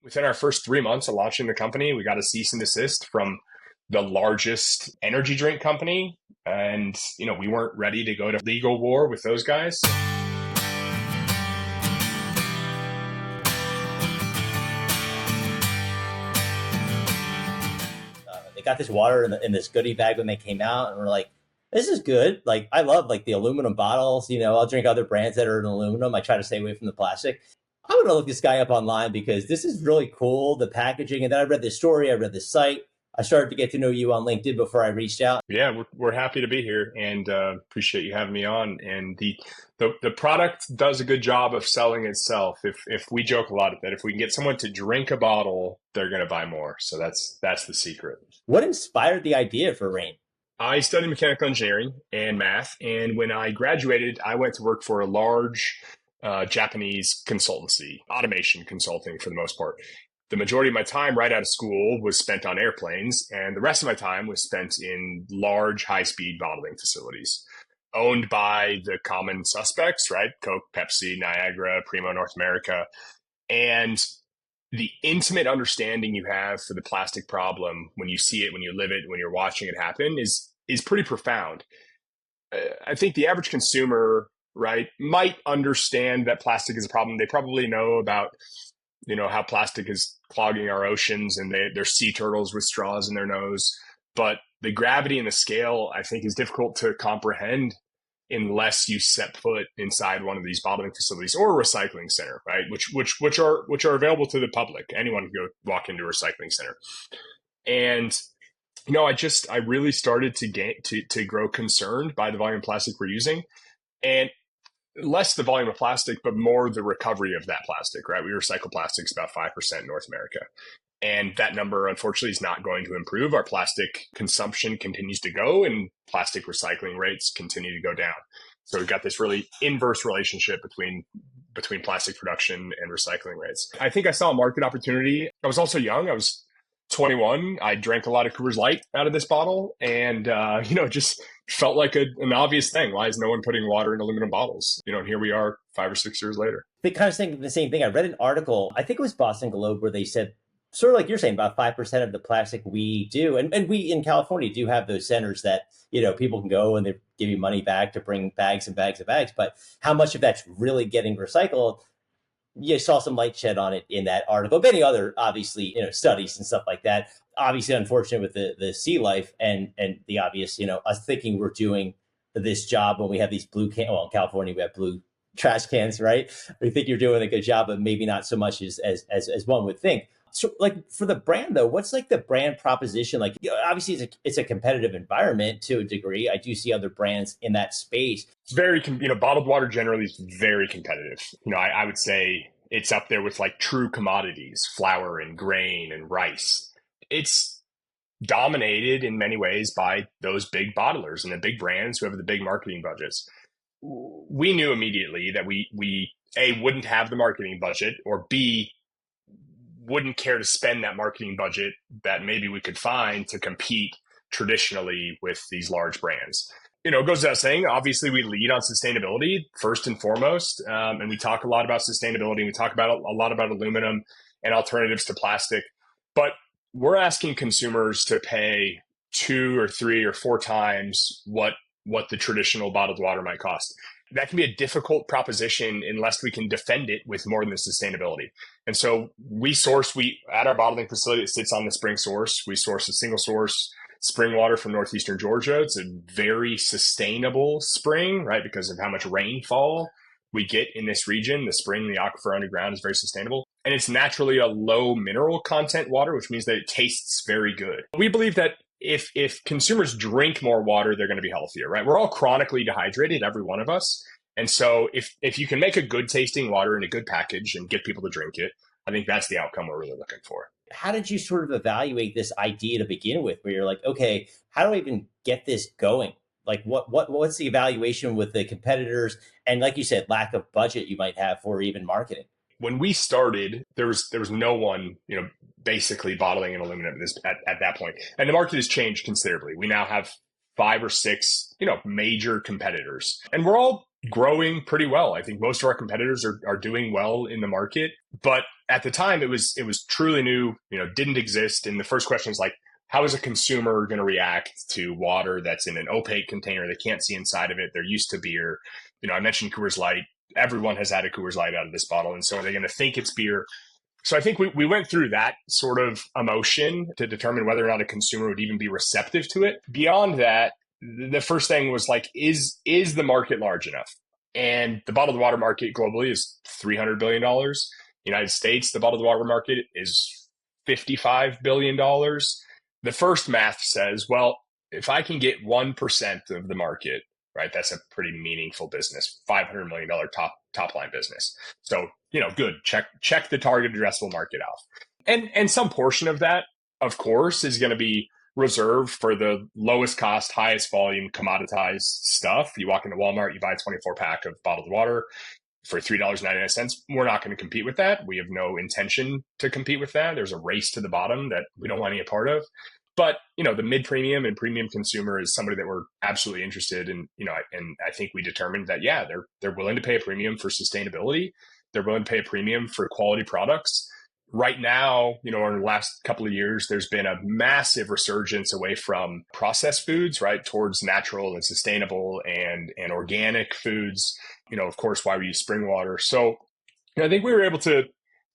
Within our first 3 months of launching the company, we got a cease and desist from the largest energy drink company. And, we weren't ready to go to legal war with those guys. They got this water in this goodie bag when they came out, and we're like, this is good. Like, I love like the aluminum bottles. I'll drink other brands that are in aluminum. I try to stay away from the plastic. I'm going to look this guy up online because this is really cool, the packaging. And then I read this story, I read this site. I started to get to know you on LinkedIn before I reached out. Yeah, we're happy to be here and appreciate you having me on. And the product does a good job of selling itself. If we joke a lot at that, if we can get someone to drink a bottle, they're going to buy more. So that's the secret. What inspired the idea for Rain? I studied mechanical engineering and math. And when I graduated, I went to work for a large Japanese consultancy, automation consulting for the most part. The majority of my time right out of school was spent on airplanes, and the rest of my time was spent in large, high-speed bottling facilities owned by the common suspects, right? Coke, Pepsi, Niagara, Primo North America. And the intimate understanding you have for the plastic problem when you see it, when you live it, when you're watching it happen is pretty profound. I think the average consumer, right, might understand that plastic is a problem. They probably know about how plastic is clogging our oceans and they're sea turtles with straws in their nose. But the gravity and the scale, I think, is difficult to comprehend unless you set foot inside one of these bottling facilities or a recycling center, right? Which are available to the public. Anyone can go walk into a recycling center. And I really started to grow concerned by the volume of plastic we're using. And less the volume of plastic, but more the recovery of that plastic, right? We recycle plastics about 5% in North America. And that number, unfortunately, is not going to improve. Our plastic consumption continues to go and plastic recycling rates continue to go down. So we've got this really inverse relationship between plastic production and recycling rates. I think I saw a market opportunity. I was also young. I was 21. I drank a lot of Coors Light out of this bottle and, just felt like an obvious thing. Why is no one putting water in aluminum bottles? And here we are 5 or 6 years later. They kind of saying the same thing. I read an article, I think it was Boston Globe, where they said, sort of like you're saying, about 5% of the plastic we do. And we in California do have those centers that, people can go and they give you money back to bring bags and bags and bags. But how much of that's really getting recycled? You saw some light shed on it in that article. Many other, obviously, studies and stuff like that. Obviously, unfortunate with the sea life and the obvious, us thinking we're doing this job when we have these blue well, in California, we have blue trash cans, right? We think you're doing a good job, but maybe not so much as one would think. So like for the brand though, what's like the brand proposition? Like, obviously it's a competitive environment to a degree. I do see other brands in that space. It's very, bottled water generally is very competitive. I would say it's up there with like true commodities, flour and grain and rice. It's dominated in many ways by those big bottlers and the big brands who have the big marketing budgets. We knew immediately that we A, wouldn't have the marketing budget, or B, wouldn't care to spend that marketing budget that maybe we could find to compete traditionally with these large brands. It goes without saying, obviously we lead on sustainability first and foremost. And we talk a lot about sustainability. We talk about a lot about aluminum and alternatives to plastic, but we're asking consumers to pay 2 or 3 or 4 times what the traditional bottled water might cost. That can be a difficult proposition unless we can defend it with more than sustainability. And so at our bottling facility that sits on the spring source, we source a single source spring water from northeastern Georgia. It's a very sustainable spring, right? Because of how much rainfall we get in this region. The spring, the aquifer underground is very sustainable. And it's naturally a low mineral content water, which means that it tastes very good. We believe that if consumers drink more water, they're going to be healthier, right? We're all chronically dehydrated, every one of us. And so if you can make a good tasting water in a good package and get people to drink it, I think that's the outcome we're really looking for. How did you sort of evaluate this idea to begin with, where you're like, okay, how do I even get this going? Like what's the evaluation with the competitors? And like you said, lack of budget you might have for even marketing. When we started, there was no one, basically bottling in aluminum at that point. And the market has changed considerably. We now have 5 or 6, major competitors, and we're all growing pretty well. I think most of our competitors are doing well in the market, but at the time it was truly new, didn't exist. And the first question is like, how is a consumer going to react to water that's in an opaque container? They can't see inside of it. They're used to beer. I mentioned Coors Light. Everyone has had a Coors Light out of this bottle. And so are they going to think it's beer? So I think we went through that sort of emotion to determine whether or not a consumer would even be receptive to it. Beyond that, the first thing was like, is the market large enough? And the bottled water market globally is $300 billion. United States, the bottled water market is $55 billion. The first math says, well, if I can get 1% of the market, right, that's a pretty meaningful business, $500 million top line business. So, good. Check the target addressable market off. And some portion of that, of course, is going to be reserved for the lowest cost, highest volume, commoditized stuff. You walk into Walmart, you buy a 24 pack of bottled water for $3.99. We're not going to compete with that. We have no intention to compete with that. There's a race to the bottom that we don't want any part of. But, the mid-premium and premium consumer is somebody that we're absolutely interested in, and I think we determined that, yeah, they're willing to pay a premium for sustainability. They're willing to pay a premium for quality products. Right now, in the last couple of years, there's been a massive resurgence away from processed foods, right, towards natural and sustainable and organic foods. Of course, why we use spring water. So, I think we were able to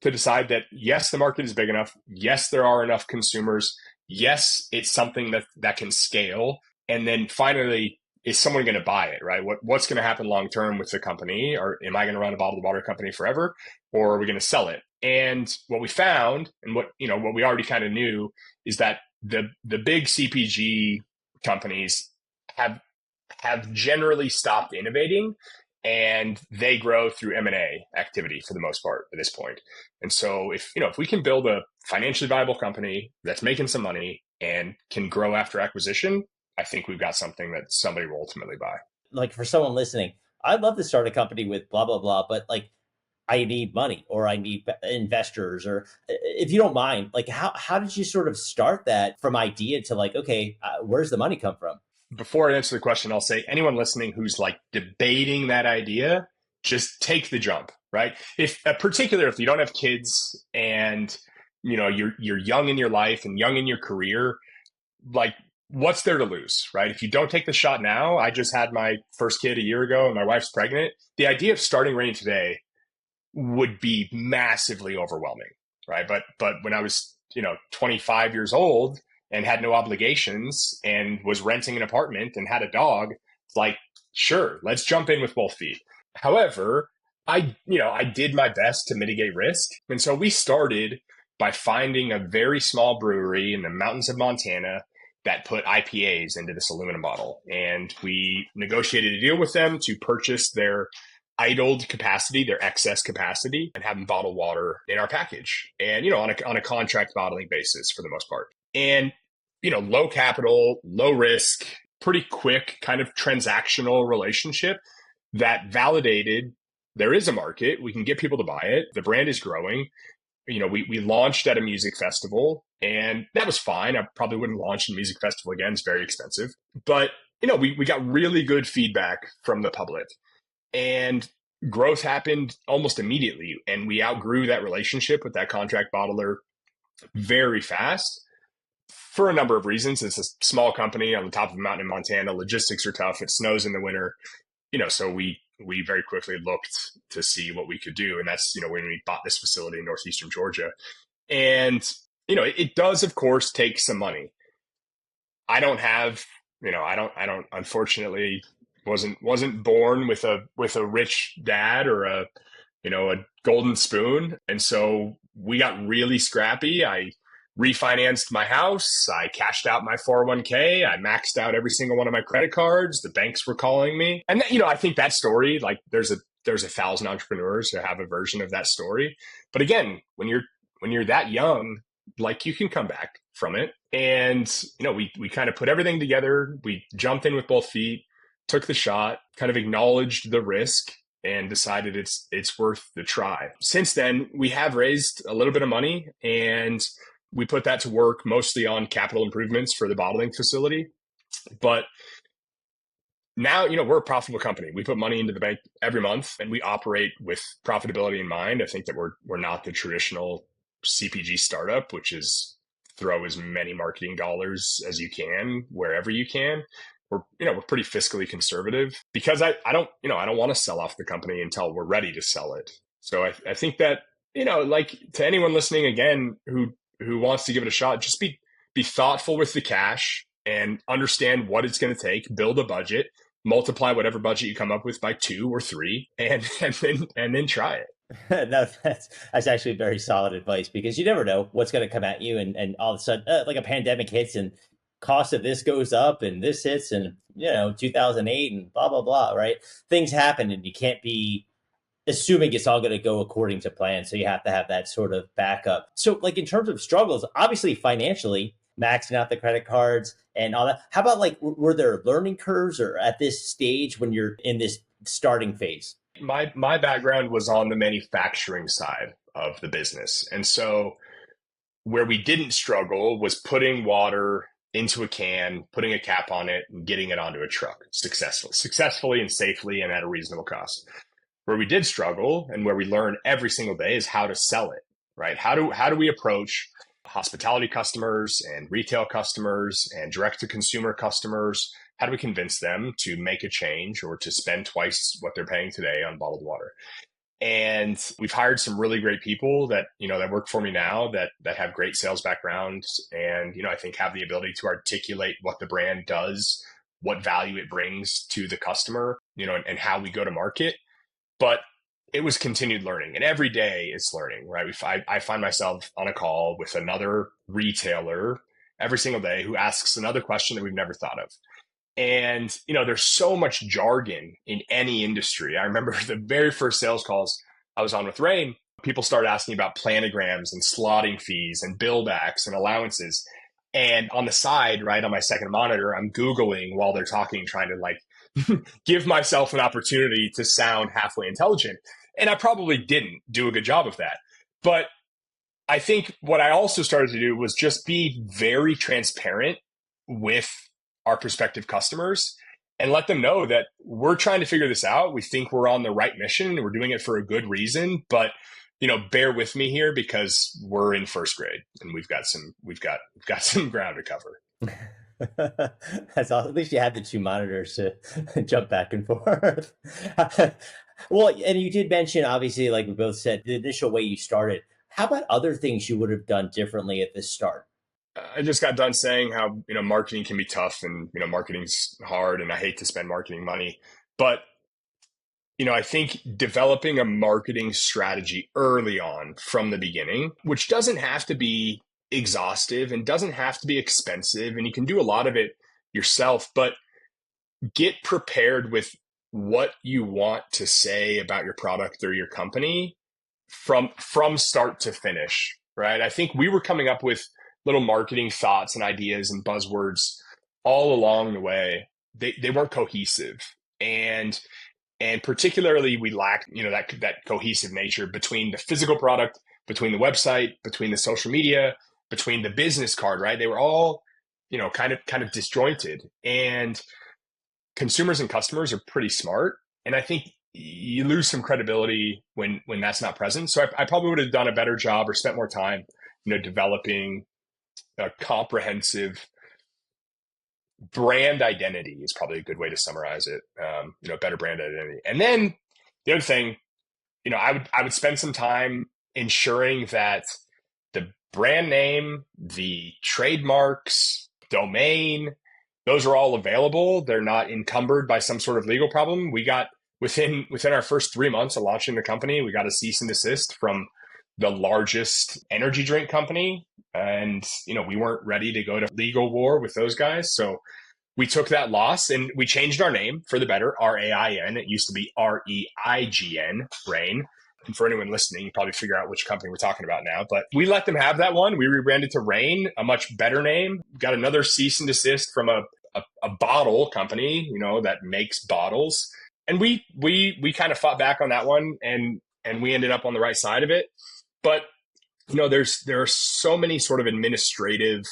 decide that, yes, the market is big enough. Yes, there are enough consumers. Yes, it's something that can scale. And then finally, is someone going to buy it, right? What's going to happen long term with the company? Or am I going to run a bottled water company forever? Or are we going to sell it? And what we found, and what we already kind of knew, is that the big CPG companies have generally stopped innovating, and they grow through M&A activity for the most part at this point. And so if we can build a financially viable company that's making some money and can grow after acquisition, I think we've got something that somebody will ultimately buy. Like, for someone listening, I'd love to start a company with blah, blah, blah, but like, I need money, or I need investors, or if you don't mind, like, how did you sort of start that from idea to like, okay, where's the money come from? Before I answer the question, I'll say anyone listening who's like debating that idea, just take the jump, right? If particularly if you don't have kids and you're young in your life and young in your career, like, what's there to lose, right? If you don't take the shot now, I just had my first kid a year ago and my wife's pregnant. The idea of starting Rain today would be massively overwhelming, right? But when I was 25 years old and had no obligations and was renting an apartment and had a dog, it's like, sure, let's jump in with both feet. However, I did my best to mitigate risk. And so we started by finding a very small brewery in the mountains of Montana that put IPAs into this aluminum bottle. And we negotiated a deal with them to purchase their idled capacity, their excess capacity, and have them bottle water in our package. And, on a contract bottling basis for the most part. And, low capital, low risk, pretty quick kind of transactional relationship that validated there is a market. We can get people to buy it. The brand is growing. We launched at a music festival, and that was fine. I probably wouldn't launch a music festival again. It's very expensive. But, we got really good feedback from the public, and growth happened almost immediately. And we outgrew that relationship with that contract bottler very fast for a number of reasons. It's a small company on the top of a mountain in Montana. Logistics are tough. It snows in the winter, so we very quickly looked to see what we could do. And that's, when we bought this facility in northeastern Georgia. And, it does, of course, take some money. I don't have, I don't, unfortunately, wasn't born with a rich dad or a golden spoon. And so we got really scrappy. I refinanced my house. I cashed out my 401k. I maxed out every single one of my credit cards. The banks were calling me. And I think that story, like, there's 1,000 entrepreneurs who have a version of that story. But again, when you're that young, like, you can come back from it. And, we kind of put everything together. We jumped in with both feet, took the shot, kind of acknowledged the risk, and decided it's worth the try. Since then, we have raised a little bit of money, and we put that to work mostly on capital improvements for the bottling facility. But now, we're a profitable company. We put money into the bank every month and we operate with profitability in mind. I think that we're not the traditional CPG startup, which is throw as many marketing dollars as you can wherever you can. We're pretty fiscally conservative because I don't want to sell off the company until we're ready to sell it. So I think that, like to anyone listening again who wants to give it a shot, just be thoughtful with the cash and understand what it's going to take, build a budget, multiply whatever budget you come up with by 2 or 3 and then try it. No, that's actually very solid advice because you never know what's going to come at you, and all of a sudden, like a pandemic hits, and cost of this goes up, and this hits, and 2008, and blah blah blah. Right? Things happen, and you can't be assuming it's all going to go according to plan. So you have to have that sort of backup. So, like in terms of struggles, obviously financially, maxing out the credit cards and all that. How about like were there learning curves, or at this stage when you're in this starting phase? My background was on the manufacturing side of the business. And so where we didn't struggle was putting water into a can, putting a cap on it, and getting it onto a truck successfully and safely and at a reasonable cost. Where we did struggle and where we learn every single day is how to sell it, right? How do we approach hospitality customers and retail customers and direct to consumer customers? How do we convince them to make a change or to spend twice what they're paying today on bottled water? And we've hired some really great people that, that work for me now that have great sales backgrounds and, I think have the ability to articulate what the brand does, what value it brings to the customer, and how we go to market. But it was continued learning, and every day it's learning, right? I find myself on a call with another retailer every single day who asks another question that we've never thought of. And, there's so much jargon in any industry. I remember the very first sales calls I was on with Rain, people started asking about planograms and slotting fees and billbacks and allowances. And on the side, right on my second monitor, I'm Googling while they're talking, trying to like give myself an opportunity to sound halfway intelligent. And I probably didn't do a good job of that. But I think what I also started to do was just be very transparent with our prospective customers and let them know that we're trying to figure this out. We think we're on the right mission and we're doing it for a good reason, but bear with me here because we're in first grade and we've got some ground to cover. That's awesome. At least you had the two monitors to jump back and forth. Well, and you did mention, obviously, like we both said, the initial way you started. How about other things you would have done differently at the start? I just got done saying how, marketing can be tough and, marketing's hard and I hate to spend marketing money. But, I think developing a marketing strategy early on from the beginning, which doesn't have to be exhaustive and doesn't have to be expensive, and you can do a lot of it yourself, but get prepared with what you want to say about your product or your company from start to finish, right? I think we were coming up with little marketing thoughts and ideas and buzzwords all along the way. They weren't cohesive, and particularly we lacked that cohesive nature between the physical product, between the website, between the social media, between the business card, right? They were all, kind of disjointed, and consumers and customers are pretty smart. And I think you lose some credibility when that's not present. So I probably would have done a better job or spent more time, developing a comprehensive brand identity is probably a good way to summarize it. Better brand identity. And then the other thing, I would spend some time ensuring that the brand name, the trademarks, domain, those are all available. They're not encumbered by some sort of legal problem. We got within our first 3 months of launching the company, we got a cease and desist from the largest energy drink company. And, we weren't ready to go to legal war with those guys. So we took that loss and we changed our name for the better, RAIN. It used to be REIGN, Rain. And for anyone listening, you probably figure out which company we're talking about now. But we let them have that one. We rebranded to Rain, a much better name. Got another cease and desist from a bottle company, that makes bottles. And we kind of fought back on that one, and we ended up on the right side of it. But there are so many sort of administrative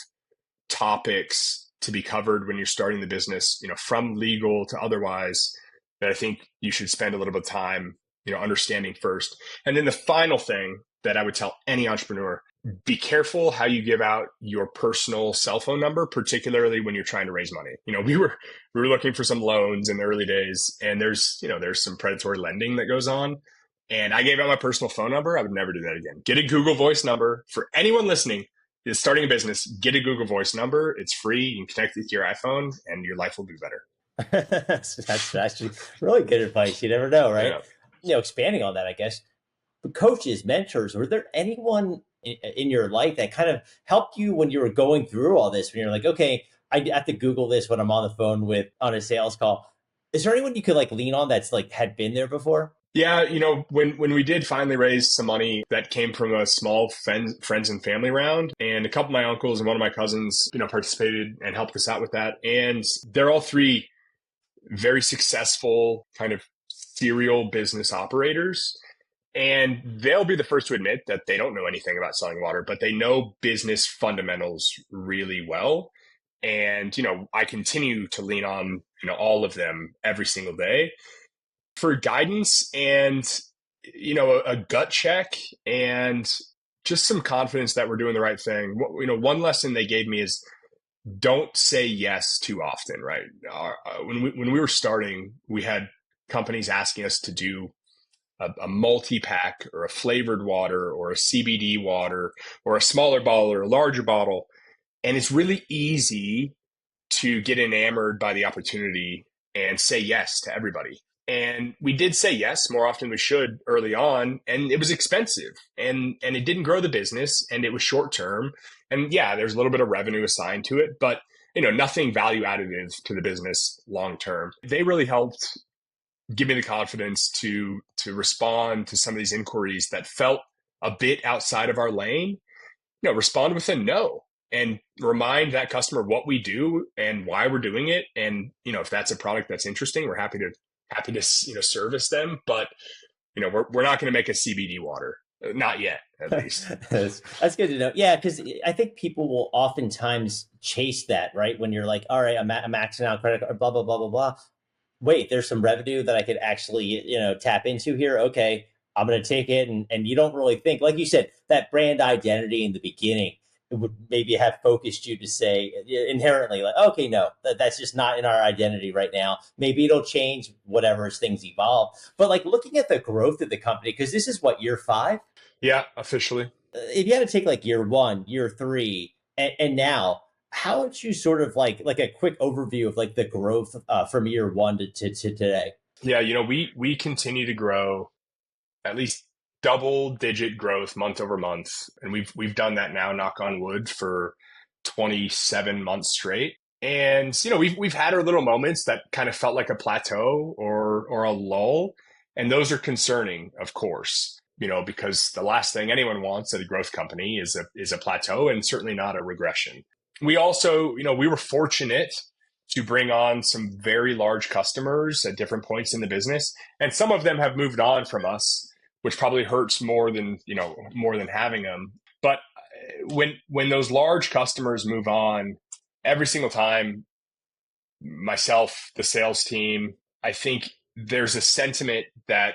topics to be covered when you're starting the business, from legal to otherwise, that I think you should spend a little bit of time, understanding first. And then the final thing that I would tell any entrepreneur, be careful how you give out your personal cell phone number, particularly when you're trying to raise money. We were looking for some loans in the early days, and there's some predatory lending that goes on. And I gave out my personal phone number. I would never do that again. Get a Google Voice number. For anyone listening is starting a business, get a Google Voice number. It's free. You can connect it to your iPhone, and your life will be better. That's actually really good advice. You never know, right? Yeah. Expanding on that, I guess, coaches, mentors, were there anyone in your life that kind of helped you when you were going through all this, when you're like, okay, I have to Google this when I'm on the phone on a sales call? Is there anyone you could lean on that's had been there before? Yeah, when we did finally raise some money, that came from a small friends and family round, and a couple of my uncles and one of my cousins, participated and helped us out with that. And they're all three very successful kind of serial business operators. And they'll be the first to admit that they don't know anything about selling water, but they know business fundamentals really well. And, I continue to lean on, all of them every single day for guidance and, a gut check and just some confidence that we're doing the right thing. One lesson they gave me is don't say yes too often, right? When we were starting, we had companies asking us to do a multi-pack or a flavored water or a CBD water or a smaller bottle or a larger bottle. And it's really easy to get enamored by the opportunity and say yes to everybody. And we did say yes more often than we should early on, and it was expensive, and it didn't grow the business, and it was short term. And yeah, there's a little bit of revenue assigned to it, but nothing value additive to the business long term. They really helped give me the confidence to respond to some of these inquiries that felt a bit outside of our lane. Respond with a no, and remind that customer what we do and why we're doing it. And if that's a product that's interesting, we're happy to service them. But we're not going to make a CBD water, not yet, at least. That's good to know. Yeah, because I think people will oftentimes chase that, right? When you're like, all right, I'm maxing out credit card, blah blah blah blah blah. Wait, there's some revenue that I could actually tap into here. Okay, I'm going to take it, and you don't really think, like you said, that brand identity in the beginning, it would maybe have focused you to say inherently, like, okay, no, that's just not in our identity right now. Maybe it'll change whatever as things evolve. But looking at the growth of the company, because this is what, year 5? Yeah, officially. If you had to take year 1, year 3, and now, how would you sort of like a quick overview of the growth from year 1 to today? Yeah, we continue to grow at least double-digit growth month over month, and we've done that now, knock on wood, for 27 months straight. And we've had our little moments that kind of felt like a plateau or a lull, and those are concerning, of course. Because the last thing anyone wants at a growth company is a plateau, and certainly not a regression. We also, we were fortunate to bring on some very large customers at different points in the business, and some of them have moved on from us, which probably hurts more than having them. But when those large customers move on, every single time, myself, the sales team, I think there's a sentiment that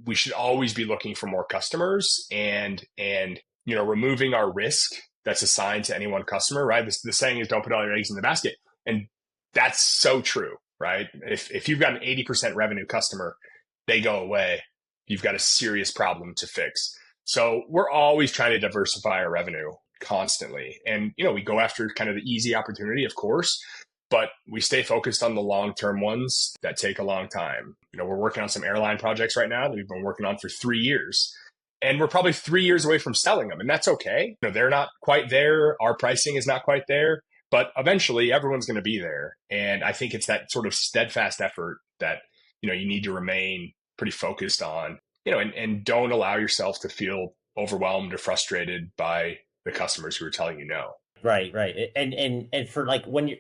we should always be looking for more customers and removing our risk that's assigned to any one customer, right? The saying is, don't put all your eggs in the basket. And that's so true, right? If you've got an 80% revenue customer, they go away, you've got a serious problem to fix. So we're always trying to diversify our revenue constantly. And, we go after kind of the easy opportunity, of course, but we stay focused on the long-term ones that take a long time. We're working on some airline projects right now that we've been working on for 3 years. And we're probably 3 years away from selling them. And that's okay. They're not quite there. Our pricing is not quite there. But eventually, everyone's going to be there. And I think it's that sort of steadfast effort that, you need to remain pretty focused on, and don't allow yourself to feel overwhelmed or frustrated by the customers who are telling you no. Right. And for when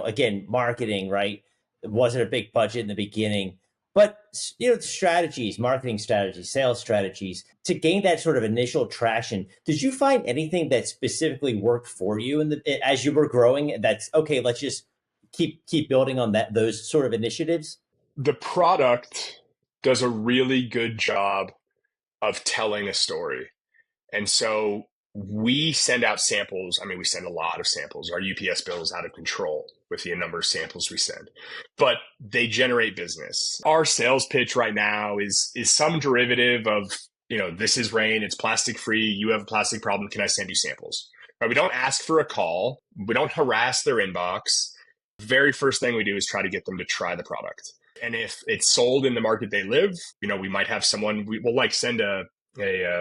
again, marketing, right? It wasn't a big budget in the beginning, But strategies, marketing strategies, sales strategies to gain that sort of initial traction. Did you find anything that specifically worked for you as you were growing? That's okay. Let's just keep building on those sort of initiatives. The product does a really good job of telling a story. And so we send out samples. I mean, we send a lot of samples. Our UPS bill is out of control with the number of samples we send, but they generate business. Our sales pitch right now is some derivative of, this is Rain. It's plastic free. You have a plastic problem. Can I send you samples? Right? We don't ask for a call. We don't harass their inbox. Very first thing we do is try to get them to try the product. And if it's sold in the market they live, we might have someone, we'll like send a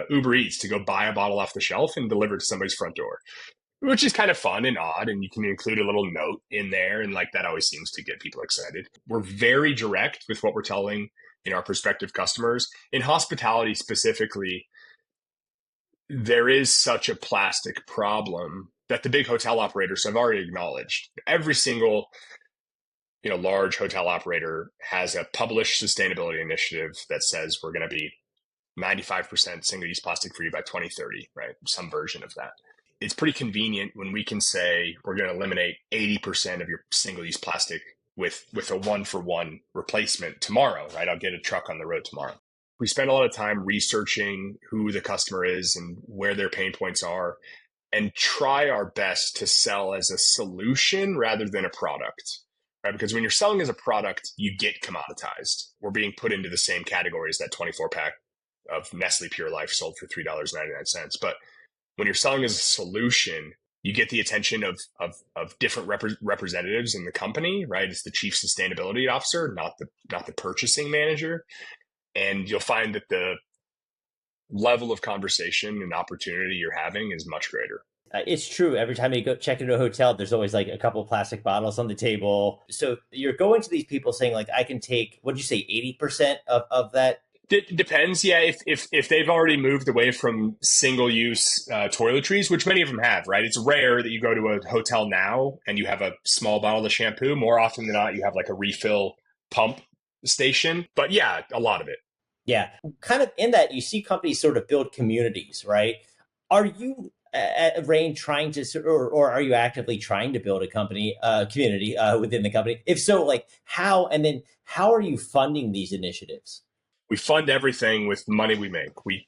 Uber Eats to go buy a bottle off the shelf and deliver it to somebody's front door, which is kind of fun and odd. And you can include a little note in there. And like that always seems to get people excited. We're very direct with what we're telling, our prospective customers. In hospitality specifically, there is such a plastic problem that the big hotel operators have already acknowledged. Every single large hotel operator has a published sustainability initiative that says we're going to be 95% single-use plastic free by 2030, right? Some version of that. It's pretty convenient when we can say we're going to eliminate 80% of your single-use plastic with a one-for-one replacement tomorrow, right? I'll get a truck on the road tomorrow. We spend a lot of time researching who the customer is and where their pain points are, and try our best to sell as a solution rather than a product. Right? Because when you're selling as a product, you get commoditized. We're being put into the same category as that 24-pack of Nestle Pure Life sold for $3.99. But when you're selling as a solution, you get the attention of different representatives in the company, right? It's the chief sustainability officer, not the purchasing manager. And you'll find that the level of conversation and opportunity you're having is much greater. It's true. Every time you go check into a hotel, there's always like a couple of plastic bottles on the table. So you're going to these people saying like, I can take, what did you say, 80% of that? It depends. Yeah. If they've already moved away from single use toiletries, which many of them have, right? It's rare that you go to a hotel now and you have a small bottle of shampoo. More often than not, you have like a refill pump station. But yeah, a lot of it. Yeah. Kind of in that, you see companies sort of build communities, right? Are you at Rain trying to, or are you actively trying to build a community within the company? If so, like how, and then how are you funding these initiatives? We fund everything with money we make. We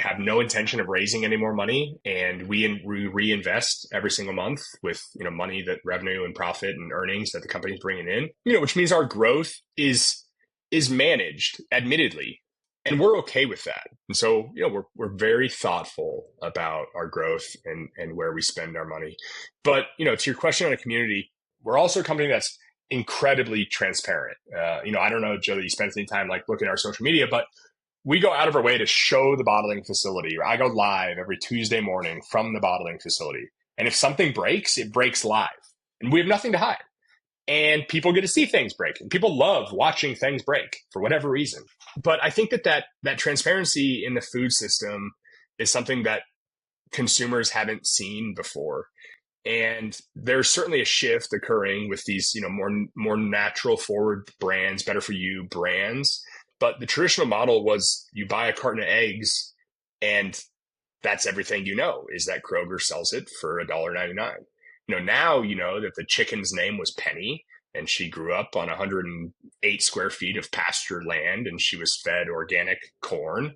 have no intention of raising any more money, and we reinvest every single month with money, that revenue and profit and earnings that the company's bringing in. Which means our growth is managed, admittedly, and we're okay with that. And so we're very thoughtful about our growth and where we spend our money. But to your question on a community, we're also a company that's incredibly transparent. I don't know, Joe, that you spend any time like looking at our social media, but we go out of our way to show the bottling facility. I go live every Tuesday morning from the bottling facility. And if something breaks, it breaks live. And we have nothing to hide. And people get to see things break. And people love watching things break for whatever reason. But I think that transparency in the food system is something that consumers haven't seen before. And there's certainly a shift occurring with these, more natural forward brands, better for you brands. But the traditional model was you buy a carton of eggs and that's everything is that Kroger sells it for $1.99. Now that the chicken's name was Penny and she grew up on 108 square feet of pasture land and she was fed organic corn.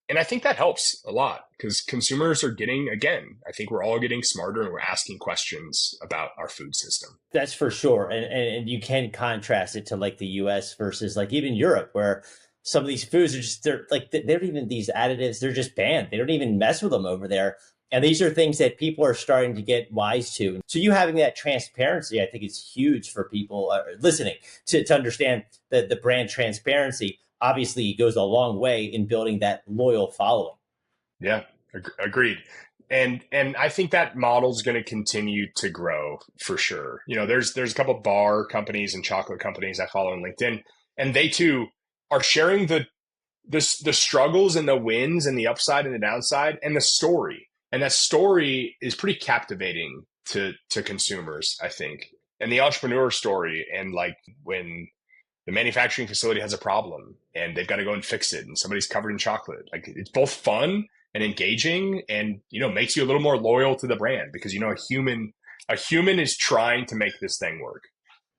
And I think that helps a lot because consumers are I think we're all getting smarter and we're asking questions about our food system. That's for sure. And you can contrast it to like the US versus like even Europe, where some of these foods they're not even these additives, they're just banned. They don't even mess with them over there. And these are things that people are starting to get wise to. So you having that transparency, I think is huge for people listening to understand the brand transparency. Obviously, it goes a long way in building that loyal following. Yeah, agreed. And I think that model is going to continue to grow for sure. There's a couple of bar companies and chocolate companies I follow on LinkedIn, and they too are sharing the struggles and the wins and the upside and the downside and the story. And that story is pretty captivating to consumers, I think. And the entrepreneur story, and like when the manufacturing facility has a problem and they've got to go and fix it, and somebody's covered in chocolate. Like, it's both fun and engaging, and makes you a little more loyal to the brand, because a human is trying to make this thing work.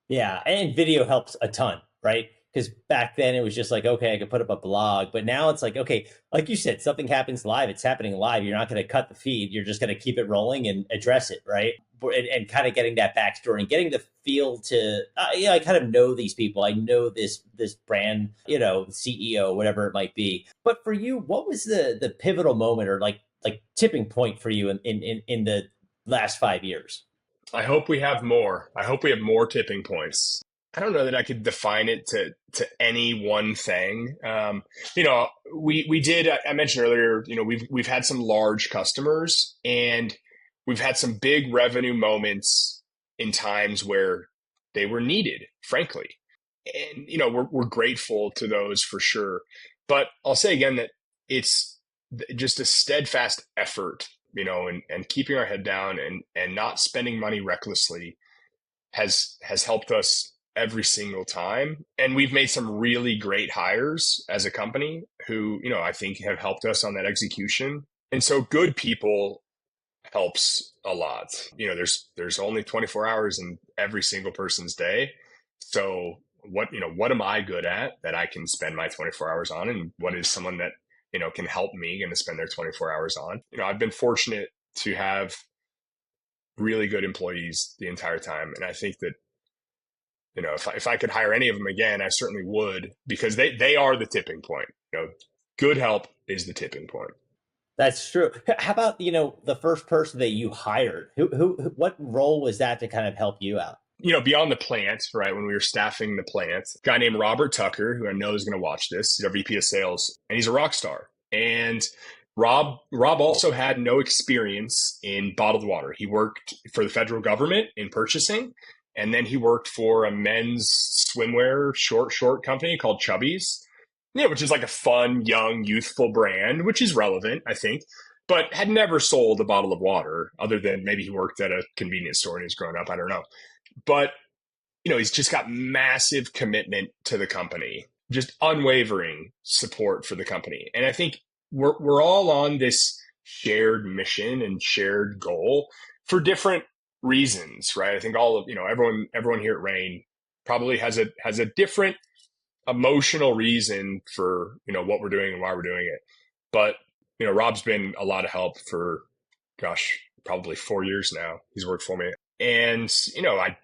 Yeah, and video helps a ton, right? Because back then it was just like, okay, I could put up a blog, but now it's like, okay, like you said, something happens live, it's happening live. You're not going to cut the feed. You're just going to keep it rolling and address it, right? And kind of getting that backstory and getting the feel to, I kind of know these people. I know this brand, CEO, whatever it might be. But for you, what was the pivotal moment or like tipping point for you in the last 5 years? I hope we have more. I hope we have more tipping points. I don't know that I could define it to any one thing. We did. I mentioned earlier. We've had some large customers, and we've had some big revenue moments in times where they were needed, frankly, and we're grateful to those for sure. But I'll say again that it's just a steadfast effort, and keeping our head down and not spending money recklessly has helped us every single time. And we've made some really great hires as a company who, I think have helped us on that execution. And so good people helps a lot. There's only 24 hours in every single person's day. So what am I good at that I can spend my 24 hours on? And what is someone that, can help me going to spend their 24 hours on? I've been fortunate to have really good employees the entire time. And I think that, if I could hire any of them again, I certainly would, because they are the tipping point. Good help is the tipping point. That's true. How about, the first person that you hired? What role was that to kind of help you out? Beyond the plant, right? When we were staffing the plant, a guy named Robert Tucker, who I know is going to watch this, he's our VP of sales, and he's a rock star. And Rob also had no experience in bottled water. He worked for the federal government in purchasing, and then he worked for a men's swimwear short company called Chubbies, which is like a fun, young, youthful brand, which is relevant, I think, but had never sold a bottle of water, other than maybe he worked at a convenience store when he was growing up. I don't know. But, he's just got massive commitment to the company, just unwavering support for the company. And I think we're all on this shared mission and shared goal for different reasons, right? I think all of, everyone here at Rain probably has a different emotional reason for, what we're doing and why we're doing it. But, Rob's been a lot of help for, probably 4 years now. He's worked for me. And, I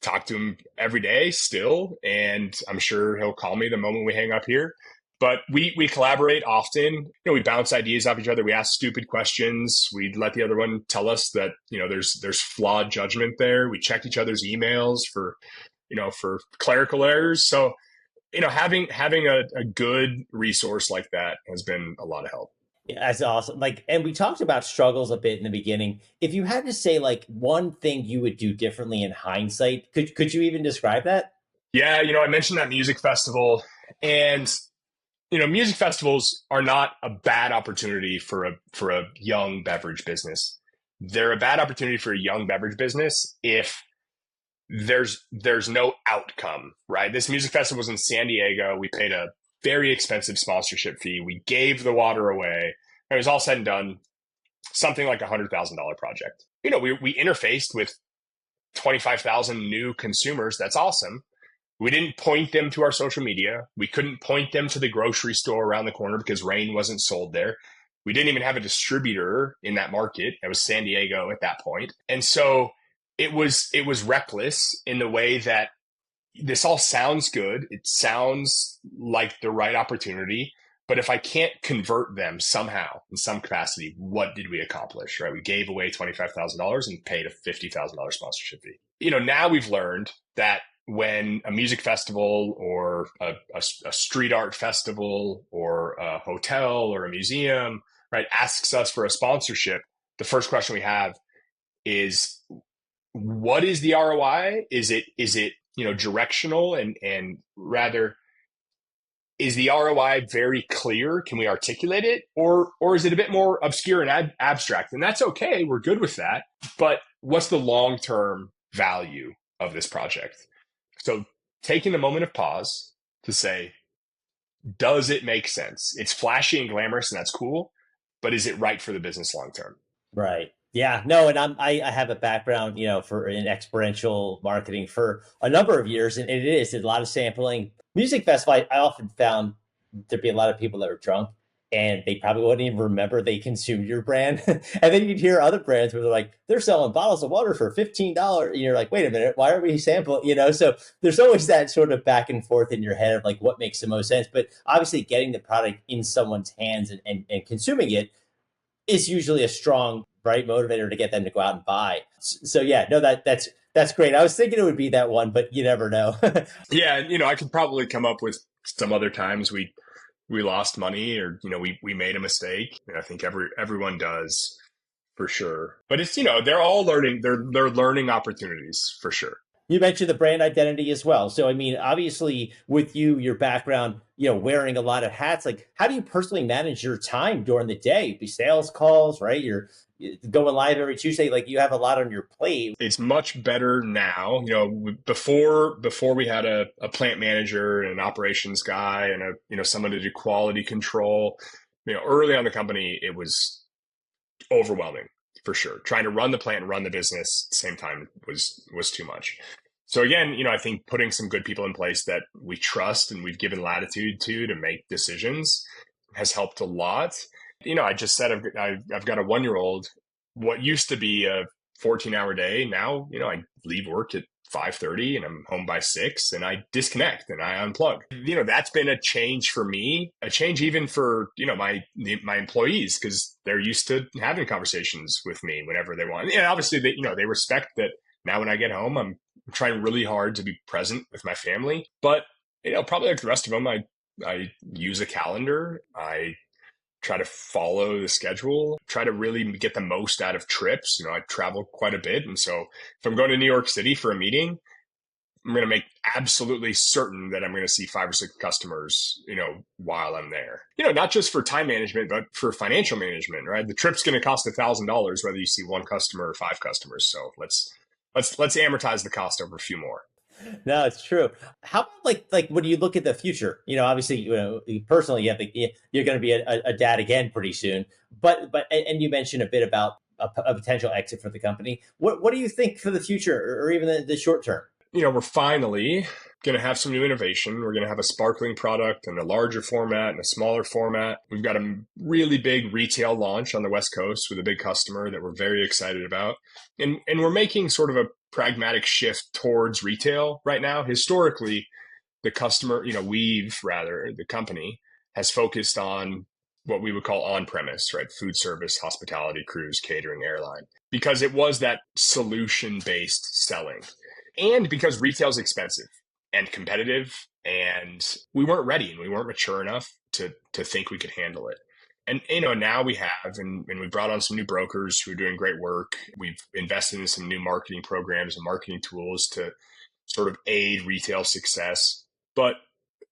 talk to him every day still, and I'm sure he'll call me the moment we hang up here. But we collaborate often. We bounce ideas off each other. We ask stupid questions. We let the other one tell us that, there's flawed judgment there. We check each other's emails for clerical errors. So, having a good resource like that has been a lot of help. Yeah, that's awesome. And we talked about struggles a bit in the beginning. If you had to say one thing you would do differently in hindsight, could you even describe that? Yeah, I mentioned that music festival, and music festivals are not a bad opportunity for a young beverage business. They're a bad opportunity for a young beverage business if there's no outcome, right? This music festival was in San Diego. We paid a very expensive sponsorship fee. We gave the water away. It was all said and done, something like $100,000 project. We interfaced with 25,000 new consumers. That's awesome. We didn't point them to our social media. We couldn't point them to the grocery store around the corner because Rain wasn't sold there. We didn't even have a distributor in that market. It was San Diego at that point. And so it was reckless in the way that this all sounds good. It sounds like the right opportunity. But if I can't convert them somehow in some capacity, what did we accomplish, right? We gave away $25,000 and paid a $50,000 sponsorship fee. Now we've learned that when a music festival or a street art festival or a hotel or a museum, right, asks us for a sponsorship, the first question we have is, what is the ROI? Is it directional and rather, is the ROI very clear? Can we articulate it? Or is it a bit more obscure and abstract? And that's okay. We're good with that. But what's the long-term value of this project? So taking the moment of pause to say, does it make sense? It's flashy and glamorous and that's cool, but is it right for the business long term? Right. Yeah. No, and I have a background, for in experiential marketing for a number of years, and it is a lot of sampling. Music festival, I often found there'd be a lot of people that were drunk and they probably wouldn't even remember they consumed your brand. And then you'd hear other brands where they're like, they're selling bottles of water for $15. And you're like, wait a minute, why are we sampling? So there's always that sort of back and forth in your head of like what makes the most sense. But obviously getting the product in someone's hands and consuming it is usually a strong right motivator to get them to go out and buy. So yeah, no, that's great. I was thinking it would be that one, but you never know. Yeah, I could probably come up with some other times we lost money or we made a mistake. And I think everyone does for sure. But it's they're all learning. They're learning opportunities for sure. You mentioned the brand identity as well. So, I mean, obviously, with your background, wearing a lot of hats, like, how do you personally manage your time during the day? Be sales calls, right? You're going live every Tuesday. Like, you have a lot on your plate. It's much better now. Before we had a plant manager and an operations guy and someone to do quality control. Early on in the company, it was overwhelming for sure. Trying to run the plant and run the business at the same time was too much. So again, I think putting some good people in place that we trust and we've given latitude to make decisions has helped a lot. I just said I've got a 1-year-old. What used to be a 14-hour day, now, I leave work at 5:30 and I'm home by 6 and I disconnect and I unplug. That's been a change for me, a change even for, my employees, because they're used to having conversations with me whenever they want. And obviously they respect that now when I get home, I'm trying really hard to be present with my family. But, probably like the rest of them, I use a calendar. I try to follow the schedule, try to really get the most out of trips. I travel quite a bit. And so if I'm going to New York City for a meeting, I'm going to make absolutely certain that I'm going to see 5 or 6 customers, while I'm there. Not just for time management, but for financial management, right? The trip's going to cost $1,000, whether you see 1 customer or 5 customers. So let's amortize the cost over a few more. No, it's true. How about like when you look at the future? Obviously, personally, you're going to be a dad again pretty soon. And you mentioned a bit about a potential exit for the company. What do you think for the future, or even the short term? We're finally going to have some new innovation. We're going to have a sparkling product in a larger format and a smaller format. We've got a really big retail launch on the West Coast with a big customer that we're very excited about. And we're making sort of a pragmatic shift towards retail right now. Historically, the company has focused on what we would call on-premise, right? Food service, hospitality, cruise, catering, airline, because it was that solution-based selling. And because retail is expensive and competitive, and we weren't ready and we weren't mature enough to think we could handle it. And, now we have, and we brought on some new brokers who are doing great work. We've invested in some new marketing programs and marketing tools to sort of aid retail success. But,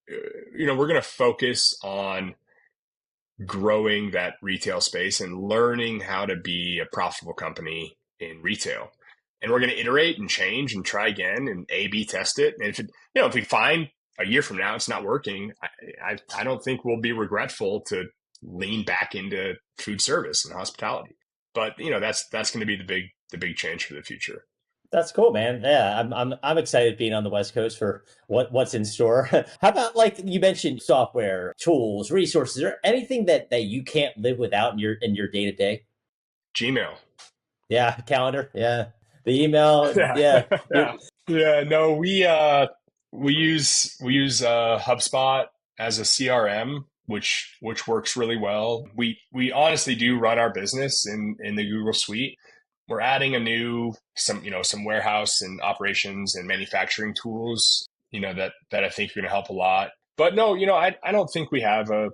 we're going to focus on growing that retail space and learning how to be a profitable company in retail. And we're going to iterate and change and try again and A/B test it. And if we find a year from now it's not working, I don't think we'll be regretful to lean back into food service and hospitality. But that's going to be the big change for the future. That's cool, man. Yeah, I'm excited being on the West Coast for what's in store. How about, like you mentioned, software, tools, resources, or anything that you can't live without in your day to day? Gmail. Yeah, calendar. Yeah, the email. Yeah. Yeah, Yeah. No, we use HubSpot as a CRM, which works really well. We honestly do run our business in the Google Suite. We're adding some warehouse and operations and manufacturing tools, that I think are going to help a lot. But no, I don't think we have a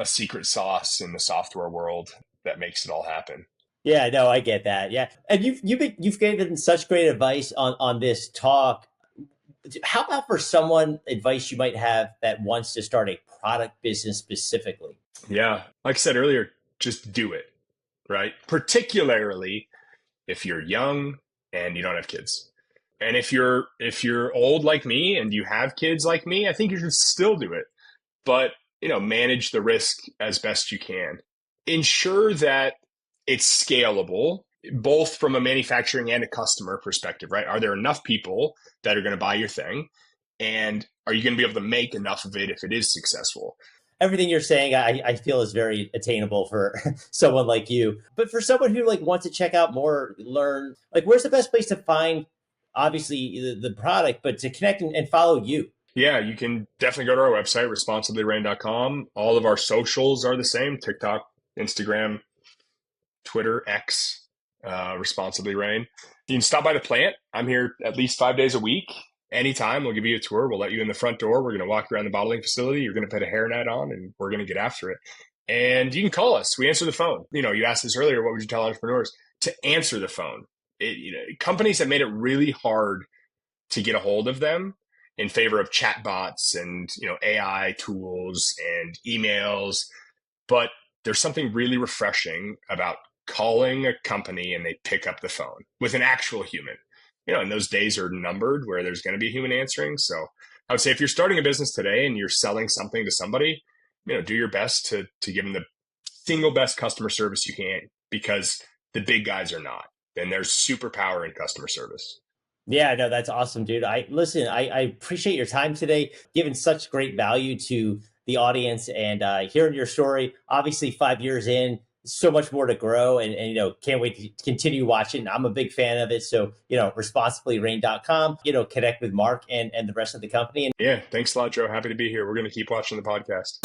secret sauce in the software world that makes it all happen. yeah. No, I get that. Yeah, and you've given such great advice on this talk. How about for someone advice you might have that wants to start a product business specifically? Yeah. Like I said earlier, just do it, right? Particularly if you're young and you don't have kids. And if you're old like me and you have kids like me, I think you should still do it. But, manage the risk as best you can. Ensure that it's scalable, both from a manufacturing and a customer perspective, right? Are there enough people that are going to buy your thing? And are you going to be able to make enough of it if it is successful? Everything you're saying, I feel is very attainable for someone like you. But for someone who like wants to check out more, learn, like where's the best place to find, obviously the product, but to connect and follow you? Yeah, you can definitely go to our website, responsiblyrain.com. All of our socials are the same: TikTok, Instagram, Twitter, X, Responsibly Rain. You can stop by the plant. I'm here at least 5 days a week. Anytime, we'll give you a tour. We'll let you in the front door. We're going to walk around the bottling facility. You're going to put a hairnet on, and we're going to get after it. And you can call us. We answer the phone. You asked this earlier. What would you tell entrepreneurs? To answer the phone. Companies have made it really hard to get a hold of them in favor of chatbots and AI tools and emails. But there's something really refreshing about calling a company and they pick up the phone with an actual human. And those days are numbered where there's going to be a human answering. So I would say if you're starting a business today and you're selling something to somebody, do your best to give them the single best customer service you can, because the big guys are not. And there's superpower in customer service. Yeah, no, that's awesome, dude. I appreciate your time today, giving such great value to the audience and hearing your story. Obviously, 5 years in, so much more to grow, and can't wait to continue watching. I'm a big fan of it. So, responsiblyrain.com, connect with Mark and the rest of the company. Yeah, thanks a lot, Joe. Happy to be here. We're going to keep watching the podcast.